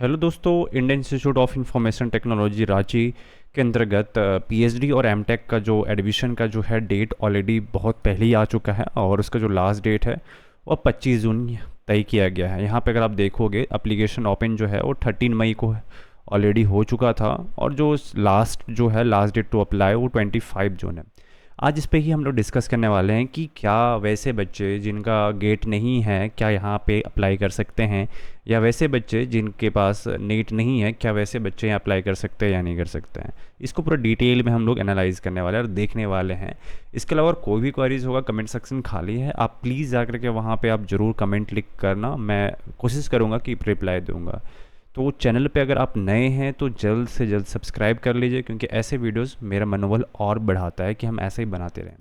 Hello दोस्तों, Indian institute of information technology Ranchi के अंतर्गत पीएचडी और एमटेक का जो एडमिशन का जो है डेट ऑलरेडी बहुत पहले ही आ चुका है और उसका जो लास्ट डेट है वो 25 जून तय किया गया है। यहाँ पे अगर आप देखोगे एप्लीकेशन ओपन जो है वो 13 मई को ऑलरेडी हो चुका था और जो लास्ट डेट टू अप्लाई वो 25 जून है। आज इस पे ही हम लोग डिस्कस करने वाले हैं कि क्या वैसे बच्चे जिनका गेट नहीं है क्या यहाँ पे अप्लाई कर सकते हैं, या वैसे बच्चे जिनके पास नेट नहीं है क्या वैसे बच्चे यहाँ अप्लाई कर सकते हैं या नहीं कर सकते हैं। इसको पूरा डिटेल में हम लोग एनालाइज करने वाले हैं और देखने वाले हैं। इसके अलावा कोई भी क्वेरीज होगा, कमेंट सेक्शन खाली है, आप प्लीज़ जा करके वहाँ पे आप ज़रूर कमेंट लिख करना, मैं कोशिश करूँगा कि रिप्लाई दूँगा। तो चैनल पे अगर आप नए हैं तो जल्द से जल्द सब्सक्राइब कर लीजिए, क्योंकि ऐसे वीडियोस मेरा मनोबल और बढ़ाता है कि हम ऐसे ही बनाते रहें।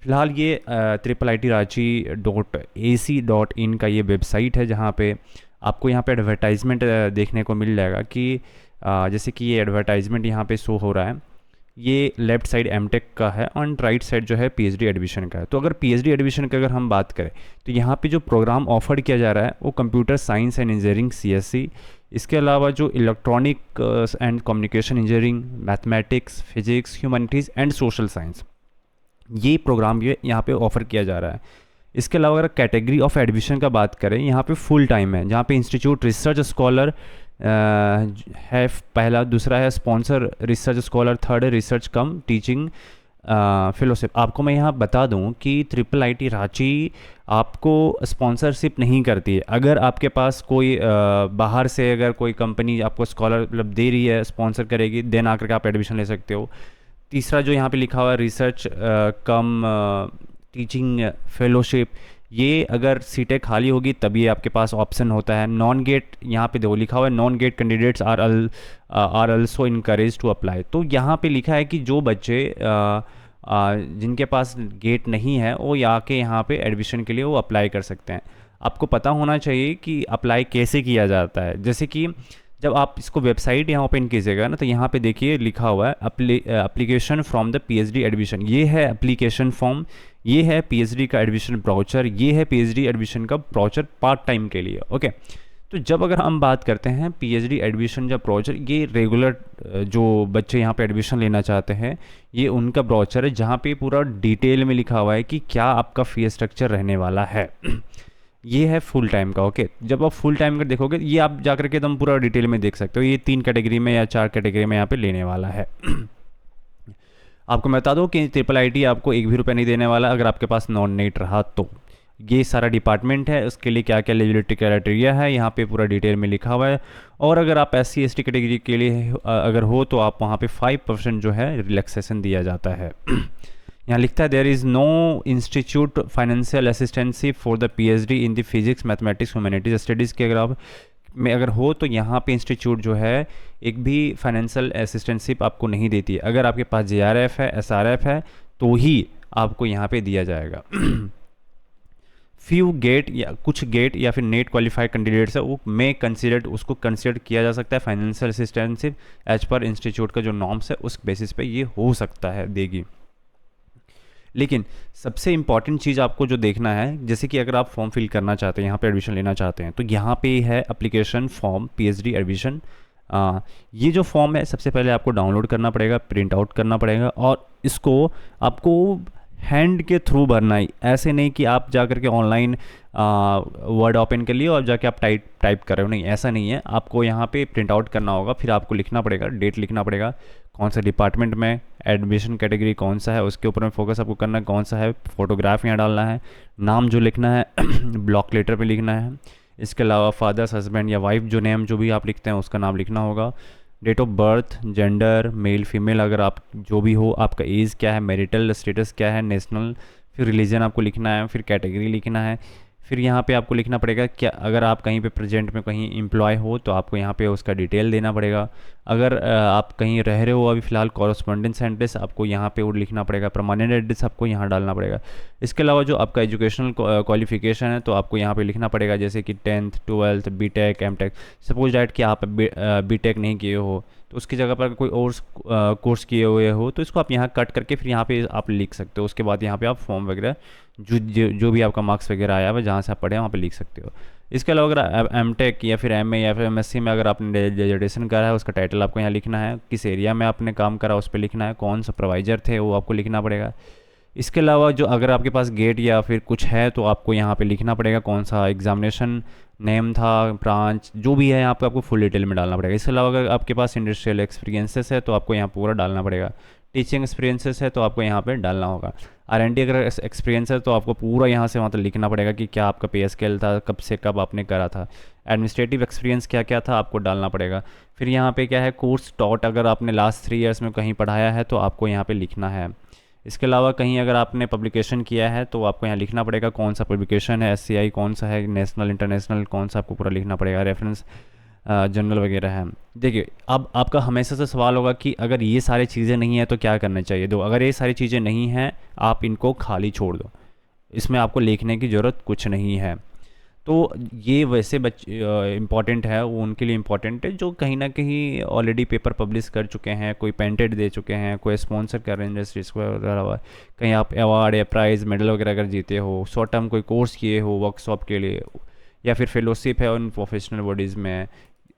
फिलहाल ये IIITranchi.ac.in का ये वेबसाइट है जहाँ पे आपको यहाँ पे एडवर्टाइजमेंट देखने को मिल जाएगा कि जैसे कि ये एडवर्टाइजमेंट यहाँ पे शो हो रहा है, ये लेफ्ट साइड एमटेक का है और राइट साइड जो है पीएचडी एडमिशन का है। तो अगर पीएचडी एडमिशन की अगर हम बात करें तो यहाँ पे जो प्रोग्राम ऑफर किया जा रहा है वो computer science and engineering CSC, इसके अलावा जो electronic and communication engineering, mathematics, physics, humanities and social science, ये प्रोग्राम ये यहाँ पे ऑफ़र किया जा रहा है। इसके अलावा अगर कैटेगरी ऑफ एडमिशन का बात करें, यहाँ पे फुल टाइम है, जहाँ पे इंस्टीट्यूट रिसर्च स्कॉलर है पहला, दूसरा है स्पॉन्सर रिसर्च स्कॉलर, थर्ड है रिसर्च कम टीचिंग फेलोशिप। आपको मैं यहाँ बता दूँ कि IIIT रांची आपको स्पॉन्सरशिप नहीं करती है। अगर आपके पास कोई बाहर से अगर कोई कंपनी आपको स्कॉलर मतलब दे रही है, स्पॉन्सर करेगी, देन आकर के आप एडमिशन ले सकते हो। तीसरा जो यहाँ पे लिखा हुआ है रिसर्च कम टीचिंग फेलोशिप, ये अगर सीटें खाली होगी तभी आपके पास ऑप्शन होता है। नॉन गेट यहाँ पे देखो लिखा हुआ है, non GATE candidates are also encourage to apply. तो यहाँ पे लिखा है कि जो बच्चे जिनके पास गेट नहीं है वो आके यहाँ पे एडमिशन के लिए वो अप्लाई कर सकते हैं। आपको पता होना चाहिए कि अप्लाई कैसे किया जाता है। जैसे कि जब आप इसको वेबसाइट यहाँ ओपन कीजिएगा ना, तो यहाँ पे देखिए लिखा हुआ है application from the PhD admission, ये है एप्लीकेशन फॉर्म, ये है पीएचडी का एडमिशन ब्राउचर, ये है पीएचडी एडमिशन का ब्राउचर पार्ट टाइम के लिए। ओके, तो जब अगर हम बात करते हैं पीएचडी एडमिशन जब ब्राउचर, ये रेगुलर जो बच्चे यहाँ पे एडमिशन लेना चाहते हैं ये उनका ब्राउचर है, जहाँ पे पूरा डिटेल में लिखा हुआ है कि क्या आपका फीस स्ट्रक्चर रहने वाला है। ये है फुल टाइम का। ओके, जब आप फुल टाइम का देखोगे ये आप जा करके एकदम पूरा डिटेल में देख सकते हो, ये 3 कैटेगरी में या 4 कैटेगरी में यहाँ पे लेने वाला है। आपको मैं बता दूँ कि IIIT आपको 1 भी रुपया नहीं देने वाला अगर आपके पास नॉन नेट रहा तो। ये सारा डिपार्टमेंट है, उसके लिए क्या क्या एलिजिबिलिटी क्राइटेरिया है यहाँ पे पूरा डिटेल में लिखा हुआ है। और अगर आप SC ST कैटेगरी के लिए अगर हो तो आप वहाँ पे 5% जो है रिलैक्सेशन दिया जाता है। यहाँ लिखता है there is no institute financial assistance for the PhD in the physics mathematics humanities studies के अगर आप में अगर हो तो यहाँ पे इंस्टीट्यूट जो है एक भी फाइनेंशियल असिस्टेंशिप आपको नहीं देती है। अगर आपके पास JRF है, SRF है तो ही आपको यहाँ पे दिया जाएगा। फ्यू गेट या कुछ गेट या फिर नेट क्वालिफाइड कैंडिडेट्स है वो में कंसिडर्ड, उसको कंसिडर किया जा सकता है फाइनेंशियल असिस्टेंशिप एज पर इंस्टीट्यूट का जो नॉर्म्स है उस बेसिस पे ये हो सकता है देगी। लेकिन सबसे इंपॉर्टेंट चीज़ आपको जो देखना है, जैसे कि अगर आप फॉर्म फिल करना चाहते हैं, यहाँ पे एडमिशन लेना चाहते हैं, तो यहाँ पे है एप्लीकेशन फॉर्म पीएचडी एडमिशन। ये जो फॉर्म है सबसे पहले आपको डाउनलोड करना पड़ेगा, प्रिंट आउट करना पड़ेगा और इसको आपको हैंड के थ्रू भरना ही, ऐसे नहीं कि आप जा करके ऑनलाइन वर्ड ओपन कर लिए और जाके आप टाइप कर रहे हो, नहीं ऐसा नहीं है। आपको यहाँ पे प्रिंट आउट करना होगा, फिर आपको लिखना पड़ेगा, डेट लिखना पड़ेगा, कौन सा डिपार्टमेंट में, एडमिशन कैटेगरी कौन सा है उसके ऊपर में फोकस आपको करना है, कौन सा है, फोटोग्राफ यहाँ डालना है, नाम जो लिखना है ब्लॉक लेटर पे लिखना है। इसके अलावा फादर्स हस्बैंड या वाइफ जो नेम जो भी आप लिखते हैं उसका नाम लिखना होगा। Date of birth, gender, male female अगर आप जो भी हो, आपका एज क्या है, मैरिटल स्टेटस क्या है, नेशनल, फिर रिलीजन आपको लिखना है, फिर कैटेगरी लिखना है। फिर यहाँ पे आपको लिखना पड़ेगा क्या अगर आप कहीं पे प्रेजेंट में कहीं एम्प्लॉय हो तो आपको यहाँ पे उसका डिटेल देना पड़ेगा। अगर आप कहीं रह रहे हो अभी फ़िलहाल, कॉरस्पॉन्डेंस एड्रेस आपको यहाँ पे वो लिखना पड़ेगा, परमानेंट एड्रेस आपको यहाँ डालना पड़ेगा। इसके अलावा जो आपका एजुकेशनल क्वालिफिकेशन है तो आपको यहाँ पे लिखना पड़ेगा, जैसे कि 10th 12th BTech MTech। Suppose that कि आप BTech नहीं किए हो तो उसकी जगह पर कोई और कोर्स किए हुए हो तो इसको आप यहाँ कट करके फिर यहाँ पे आप लिख सकते हो। उसके बाद यहाँ पे आप फॉर्म वगैरह जो भी आपका मार्क्स वगैरह आया हुआ जहाँ से आप पढ़े वहाँ पे लिख सकते हो। इसके अलावा अगर एम टेक या फिर एम ए या फिर एम एस सी में अगर आपने ग्रेजुएशन करा है, उसका टाइटल आपको यहाँ लिखना है, किस एरिया में आपने काम करा उस पर लिखना है, कौन सुपरवाइज़र थे वो आपको लिखना पड़ेगा। इसके अलावा जो अगर आपके पास गेट या फिर कुछ है तो आपको यहाँ पे लिखना पड़ेगा कौन सा एग्जामिनेशन नेम था, ब्रांच जो भी है यहाँ पे आपको फुल डिटेल में डालना पड़ेगा। इसके अलावा अगर आपके पास इंडस्ट्रियल एक्सपीरियंसेस है तो आपको यहाँ पूरा डालना पड़ेगा। टीचिंग एक्सपीरियंसेस है तो आपको यहाँ पे डालना होगा। R&D अगर एक्सपीरियंस है तो आपको पूरा यहाँ से वहाँ तक लिखना पड़ेगा कि क्या आपका पे स्केल था, कब से कब आपने करा था। एडमिनिस्ट्रेटिव एक्सपीरियंस क्या क्या था आपको डालना पड़ेगा। फिर यहाँ पे क्या है, कोर्स टॉट अगर आपने लास्ट 3 ईयर्स में कहीं पढ़ाया है तो आपको यहाँ पे लिखना है। इसके अलावा कहीं अगर आपने पब्लिकेशन किया है तो आपको यहाँ लिखना पड़ेगा कौन सा पब्लिकेशन है, SCI कौन सा है, नेशनल इंटरनेशनल कौन सा, आपको पूरा लिखना पड़ेगा। रेफरेंस जर्नल वगैरह है। देखिए अब आपका हमेशा से सवाल होगा कि अगर ये सारी चीज़ें नहीं है तो क्या करना चाहिए। दो, अगर ये सारी चीज़ें नहीं हैं आप इनको खाली छोड़ दो, इसमें आपको लिखने की ज़रूरत कुछ नहीं है। तो ये वैसे इम्पॉर्टेंट है, वो उनके लिए इम्पॉर्टेंट है जो कहीं ना कहीं ऑलरेडी पेपर पब्लिश कर चुके हैं, कोई पेटेंट दे चुके हैं, कोई स्पॉन्सर कर रहे हैं इंडस्ट्रीज को वगैरह, कहीं आप अवार्ड या प्राइज़ मेडल वगैरह अगर जीते हो, शॉर्ट टर्म कोई कोर्स किए हो वर्कशॉप के लिए, या फिर फेलोशिप है उन प्रोफेशनल बॉडीज़ में।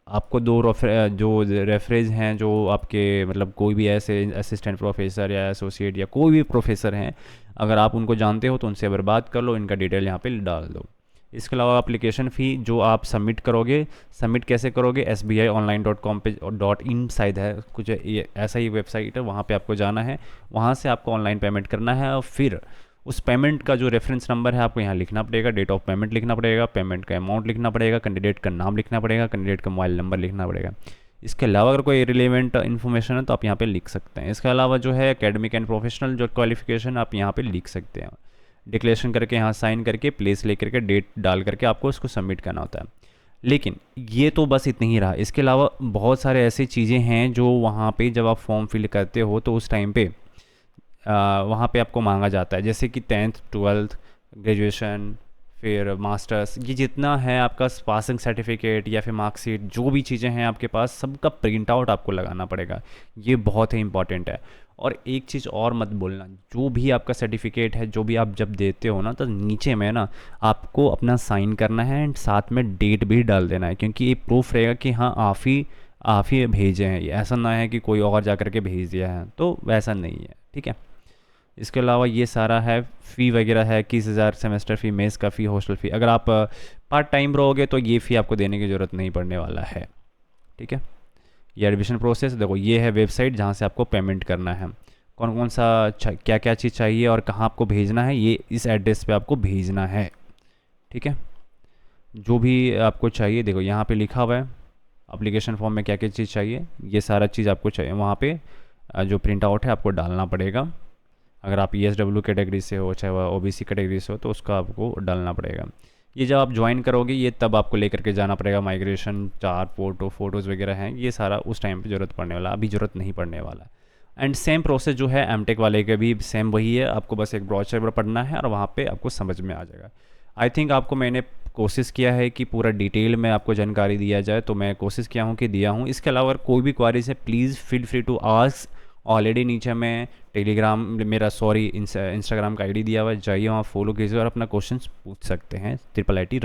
आपको जो रेफरेंस हैं जो आपके मतलब कोई भी ऐसे असिस्टेंट प्रोफेसर या एसोसिएट या कोई भी प्रोफेसर हैं, अगर आप उनको जानते हो तो उनसे एक बार बात कर लो, इनका डिटेल यहाँ पे डाल दो। इसके अलावा एप्लीकेशन फ़ी जो आप सबमिट करोगे, सबमिट कैसे करोगे, sbiionline.com पे .in शायद है कुछ ये ऐसा ही वेबसाइट है, वहाँ पे आपको जाना है, वहाँ से आपको ऑनलाइन पेमेंट करना है और फिर उस पेमेंट का जो रेफरेंस नंबर है आपको यहाँ लिखना पड़ेगा, डेट ऑफ पेमेंट लिखना पड़ेगा, पेमेंट का अमाउंट लिखना पड़ेगा, कैंडिडेट का नाम लिखना पड़ेगा, कैंडिडेट का मोबाइल नंबर लिखना पड़ेगा। इसके अलावा अगर कोई रिलेवेंट इन्फॉर्मेशन है तो आप यहाँ पे लिख सकते हैं। इसके अलावा जो है एकेडमिक एंड प्रोफेशनल जो क्वालिफिकेशन आप यहाँ पे लिख सकते हैं। डिक्लेरेशन करके यहाँ साइन करके प्लेस लेकर के डेट डाल करके आपको इसको सबमिट करना होता है। लेकिन ये तो बस इतना ही रहा, इसके अलावा बहुत सारे ऐसी चीज़ें हैं जो वहाँ पे जब आप फॉर्म फिल करते हो तो उस टाइम पे वहाँ पे आपको मांगा जाता है, जैसे कि 10th 12th ग्रेजुएशन फिर मास्टर्स, ये जितना है आपका पासिंग सर्टिफिकेट या फिर मार्कशीट जो भी चीज़ें हैं आपके पास सबका प्रिंट आउट आपको लगाना पड़ेगा। ये बहुत ही इंपॉर्टेंट है। और एक चीज़ और मत बोलना, जो भी आपका सर्टिफिकेट है जो भी आप जब देते हो ना तो नीचे में ना आपको अपना साइन करना है एंड साथ में डेट भी डाल देना है, क्योंकि ये प्रूफ रहेगा कि हाँ आप ही भेजे हैं, ये ऐसा ना है कि कोई और जा कर के भेज दिया है, तो वैसा नहीं है, ठीक है। इसके अलावा ये सारा है, फ़ी वगैरह है 21,000 सेमेस्टर फ़ी, मेस का फ़ी, हॉस्टल फ़ी। अगर आप पार्ट टाइम रहोगे तो ये फ़ी आपको देने की ज़रूरत नहीं पड़ने वाला है, ठीक है। ये एडमिशन प्रोसेस देखो, ये है वेबसाइट जहाँ से आपको पेमेंट करना है, कौन कौन सा क्या क्या चीज़ चाहिए और कहाँ आपको भेजना है, ये इस एड्रेस पे आपको भेजना है, ठीक है। जो भी आपको चाहिए देखो यहाँ पे लिखा हुआ है एप्लीकेशन फॉर्म में क्या क्या चीज़ चाहिए, ये सारा चीज़ आपको चाहिए वहाँ पे जो प्रिंट आउट है आपको डालना पड़ेगा। अगर आप ESW कैटेगरी से हो चाहे वह OBC कैटेगरी से हो तो उसका आपको डालना पड़ेगा। ये जब आप ज्वाइन करोगे ये तब आपको लेकर के जाना पड़ेगा, माइग्रेशन 4 फोटोज़ वगैरह हैं, ये सारा उस टाइम पे ज़रूरत पड़ने वाला, अभी ज़रूरत नहीं पड़ने वाला। एंड सेम प्रोसेस जो है एमटेक वाले के भी सेम वही है, आपको बस एक ब्रोचर पढ़ना है और वहाँ पे आपको समझ में आ जाएगा। आई थिंक आपको मैंने कोशिश किया है कि पूरा डिटेल में आपको जानकारी दिया जाए, तो मैं कोशिश किया हूँ कि दिया हूँ। इसके अलावा अगर कोई भी क्वारीज है please feel free to ask. Already नीचे में टेलीग्राम मेरा इंस्टाग्राम का ID दिया हुआ है, जाइए वहाँ फॉलो कीजिए और अपना क्वेश्चन पूछ सकते हैं। IIIT